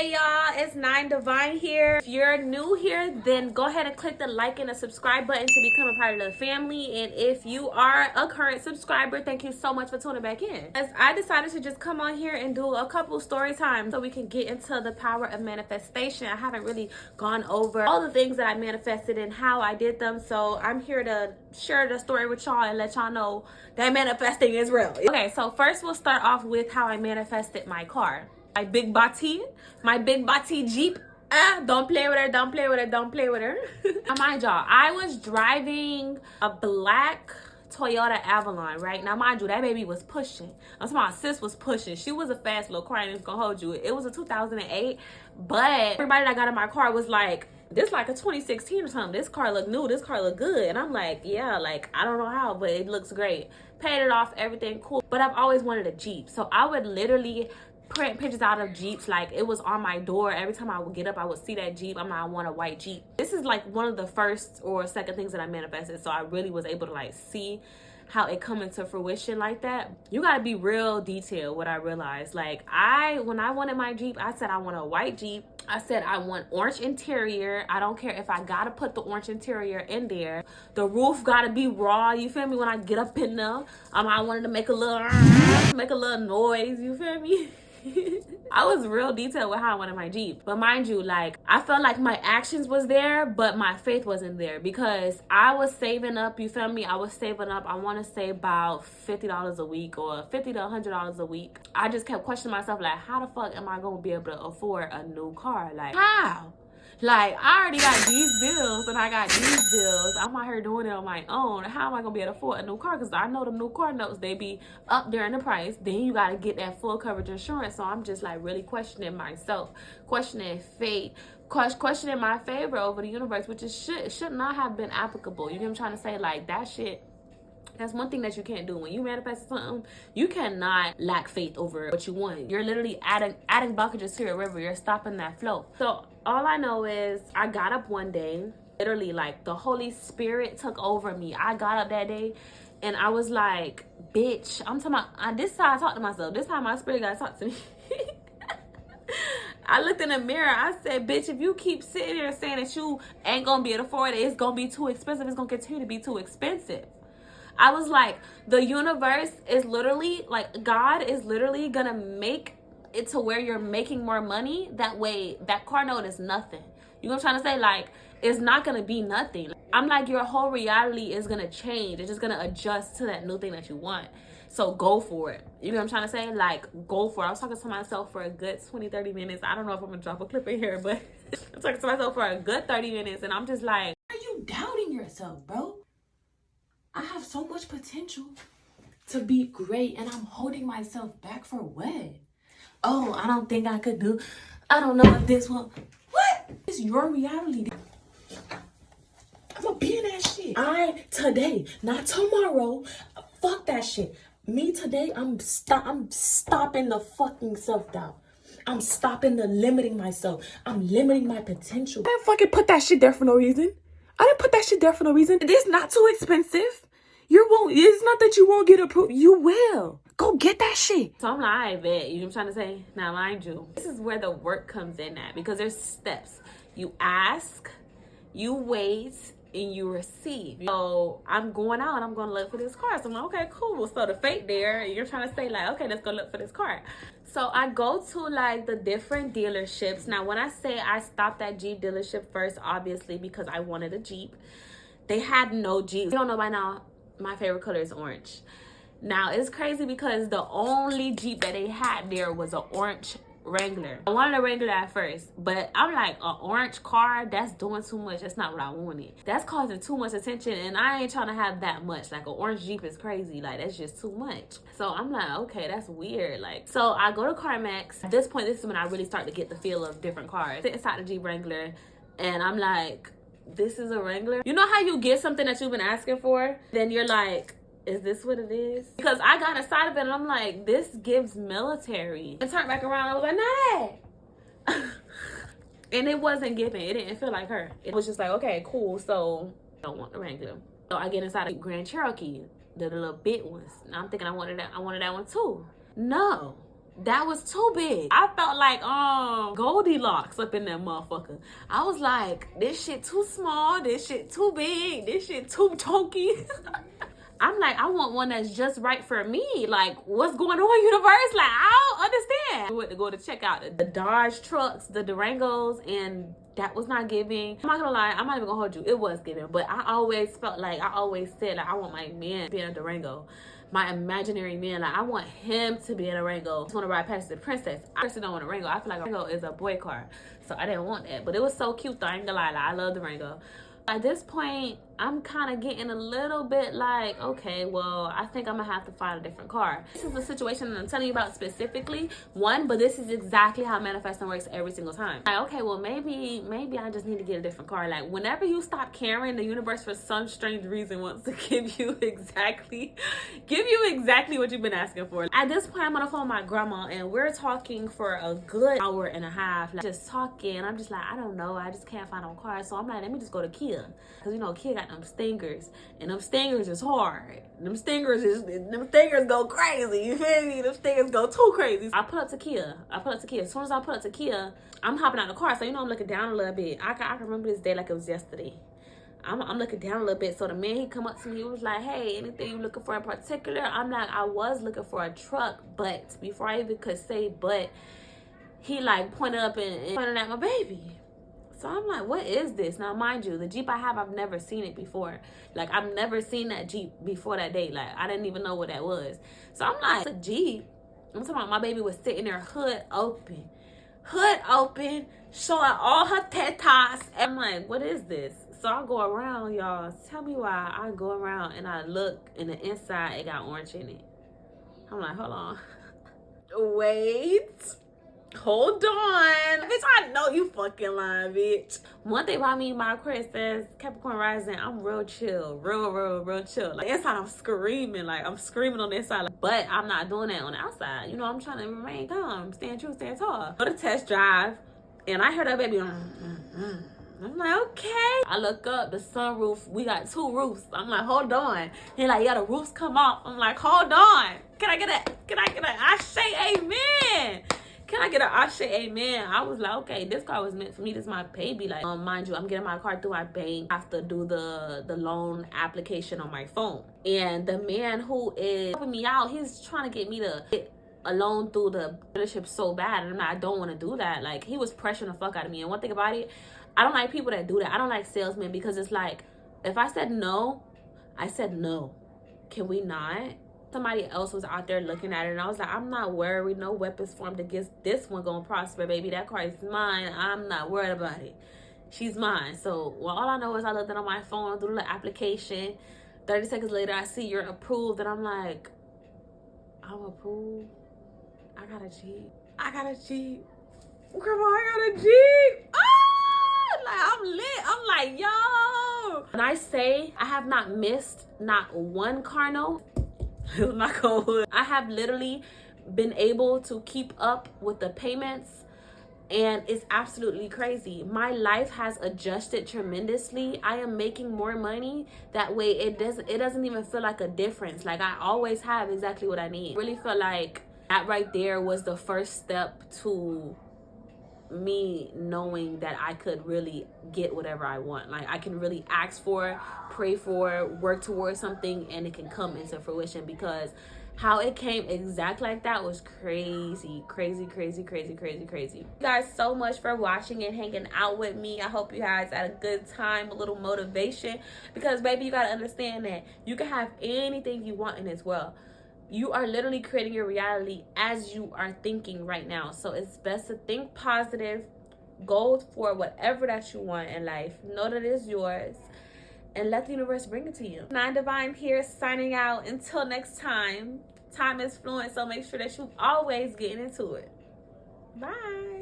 Hey y'all, it's Nine Divine here. If you're new here, then go ahead and click the like and the subscribe button to become a part of the family. And if you are a current subscriber, thank you so much for tuning back in. As I decided to just come on here and do a couple story times so we can get into the power of manifestation. I haven't really gone over all the things that I manifested and how I did them. So I'm here to share the story with y'all and let y'all know that manifesting is real. Okay, so first we'll start off with how I manifested my car. My big body Jeep. Don't play with her, don't play with her, don't play with her. Now mind y'all, I was driving a black Toyota Avalon, right? Now mind you, that baby was pushing. I'm talking about sis was pushing. She was a fast little car, and it's gonna hold you. It was a 2008, but everybody that got in my car was like, this like a 2016 or something. This car look new, this car look good. And I'm like, yeah, like I don't know how, but it looks great. Paid it off, everything cool. But I've always wanted a Jeep. So I would literally print pictures out of Jeeps. Like it was on my door. Every time I would get up, I would see that Jeep. I'm like, I want a white Jeep. This is like one of the first or second things that I manifested. So I really was able to like see how it come into fruition like that. You gotta be real detailed. What I realized, like when I wanted my Jeep, I said I want a white Jeep. I said I want orange interior. I don't care if I gotta put the orange interior in there. The roof gotta be raw. You feel me? When I get up in there, I wanted to make a little noise. You feel me? I was real detailed with how I wanted my Jeep. But mind you, like I felt like my actions was there, but my faith wasn't there because I was saving up, you feel me? I was saving up. I want to say about $50 a week or $50 to $100 a week. I just kept questioning myself, like, how the fuck am I going to be able to afford a new car? Like, how? Like, I already got these bills and I got these bills. I'm out here doing it on my own. How am I going to be able to afford a new car? Because I know the new car notes, they be up there in the price. Then you got to get that full coverage insurance. So I'm just like really questioning myself, questioning fate, questioning my favor over the universe, which is should not have been applicable. You know what I'm trying to say? Like that shit. That's one thing that you can't do. When you manifest something, you cannot lack faith over what you want. You're literally adding blockages to your river. You're stopping that flow. So all I know is I got up one day, literally like the Holy Spirit took over me. I got up that day and I was like, bitch, I'm talking about, this is how I talk to myself. This is how my spirit got to talk to me. I looked in the mirror. I said, bitch, if you keep sitting here saying that you ain't going to be able to afford it, it's going to be too expensive. It's going to continue to be too expensive. I was like, the universe is literally, like, God is literally going to make it to where you're making more money. That way, that car note is nothing. You know what I'm trying to say? Like, it's not going to be nothing. I'm like, your whole reality is going to change. It's just going to adjust to that new thing that you want. So go for it. You know what I'm trying to say? Like, go for it. I was talking to myself for a good 20, 30 minutes. I don't know if I'm going to drop a clip in here, but I'm talking to myself for a good 30 minutes. And I'm just like, why are you doubting yourself, bro? I have so much potential to be great and I'm holding myself back for what? Oh, I don't think I could do. I don't know if this one. What? It's your reality. I'm gonna be in that shit. Today, not tomorrow. Fuck that shit. Me today, I'm stopping the fucking self-doubt. I'm stopping the limiting myself. I'm limiting my potential. I didn't fucking put that shit there for no reason. It is not too expensive. It's not that you won't get approved. You will. Go get that shit. So I'm like, I bet. You know what I'm trying to say? Now, mind you, this is where the work comes in at because there's steps. You ask, you wait, and you receive. So I'm going out and I'm going to look for this car. So I'm like, okay, cool. So the fate there, you're trying to say like, okay, let's go look for this car. So I go to like the different dealerships. Now, when I say I stopped at Jeep dealership first, obviously because I wanted a Jeep. They had no Jeeps. You don't know by now, my favorite color is orange. Now, it's crazy because the only Jeep that they had there was an orange Wrangler. I wanted a Wrangler at first, but I'm like, an orange car, that's doing too much. That's not what I wanted. That's causing too much attention, and I ain't trying to have that much. Like, an orange Jeep is crazy. Like, that's just too much. So I'm like, okay, that's weird. Like, so I go to CarMax. At this point, this is when I really start to get the feel of different cars. Sit inside the Jeep Wrangler, and I'm like, this is a Wrangler. You know how you get something that you've been asking for? Then you're like, is this what it is? Because I got inside of it and I'm like, this gives military. And turned back around, I was like, not that. And it wasn't giving. It didn't feel like her. It was just like, okay, cool. So I don't want the Wrangler. So I get inside a Grand Cherokee, the little bit ones. Now I'm thinking I wanted that one too. No. that was too big. I felt like Goldilocks up in that motherfucker. I was like, this shit too small, this shit too big, this shit too chunky. I'm like, I want one that's just right for me. Like, what's going on, universe? Like, I don't understand. We went to go to check out the Dodge trucks, the Durangos, and that was not giving. I'm not gonna lie, I'm not even gonna hold you. It was giving, but I always felt like, I always said, like, I want my man to be in a Durango. My imaginary man, like, I want him to be in a Durango. I just want to ride past the princess. I personally don't want a Durango. I feel like a Durango is a boy car, so I didn't want that. But it was so cute though, I ain't gonna lie, like, I love the Durango. At this point, I'm kind of getting a little bit like, okay, well, I think I'm gonna have to find a different car. This is the situation that I'm telling you about specifically, but this is exactly how manifesting works every single time. Like, okay, well, maybe I just need to get a different car. Like, whenever you stop caring, the universe for some strange reason wants to give you exactly what you've been asking for. At this point, I'm on the phone with my grandma, and we're talking for a good hour and a half, like, just talking. I'm just like, I don't know, I just can't find no car. So I'm like, let me just go to Kia. Cause you know Kia got them stingers, and them stingers is hard. Them stingers go crazy. You feel me? Them stingers go too crazy. I pull up to Kia. As soon as I pull up to Kia, I'm hopping out of the car. So you know I'm looking down a little bit. I can remember this day like it was yesterday. I'm looking down a little bit. So the man, he come up to me, he was like, hey, anything you looking for in particular? I'm like, I was looking for a truck, but before I even could say but, he like pointed up and pointed at my baby. So I'm like, what is this? Now, mind you, the Jeep I have, I've never seen it before. Like, I've never seen that Jeep before that day. Like, I didn't even know what that was. So I'm like, it's a Jeep. I'm talking about my baby was sitting there, hood open, showing all her tetas. I'm like, what is this? So I go around, y'all. Tell me why I go around and I look, and the inside, it got orange in it. I'm like, hold on. Wait. Hold on. Bitch, I know you fucking lying, bitch. One thing about me, my Aquarius says, Capricorn rising, I'm real chill. Real chill. Like, inside, I'm screaming. Like, I'm screaming on the inside. Like, but I'm not doing that on the outside. You know, I'm trying to remain calm. Stand true, stand tall. Go to test drive, and I heard that baby, I'm like, okay. I look up, the sunroof, we got 2 roofs. I'm like, hold on. He like, yeah, the roofs come off. I'm like, hold on. Can I get a Ashe amen? Can I get an Ashe amen? I was like, okay, this car was meant for me. This is my baby. Like, mind you, I'm getting my car through my bank. I have to do the loan application on my phone. And the man who is helping me out, he's trying to get me to get a loan through the dealership so bad. And I'm like, I don't want to do that. Like, he was pressuring the fuck out of me. And one thing about it, I don't like people that do that. I don't like salesmen, because it's like, if I said no, I said no. Can we not? Somebody else was out there looking at it, and I was like, I'm not worried. No weapons formed against this one gonna prosper, baby. That car is mine. I'm not worried about it. She's mine. So, well, all I know is I looked at it on my phone, through the application. 30 seconds later, I see you're approved, and I'm like, I'm approved? I got a Jeep. Grandma, I got a Jeep. Like, I'm lit. I'm like, yo. When I say I have not missed not one car note, I have literally been able to keep up with the payments, and it's absolutely crazy. My life has adjusted tremendously. I am making more money. That way it doesn't even feel like a difference. Like, I always have exactly what I need. I really feel like that right there was the first step to me knowing that I could really get whatever I want. Like, I can really ask for, pray for, work towards something, and it can come into fruition, because how it came exact like that was crazy. Thank you guys so much for watching and hanging out with me. I hope you guys had a good time, a little motivation, because baby, you gotta understand that you can have anything you want in this world. You are literally creating your reality as you are thinking right now. So it's best to think positive, go for whatever that you want in life, know that it's yours, and let the universe bring it to you. Nine Divine here, signing out. Until next time, time is fluent, so make sure that you always getting into it. Bye.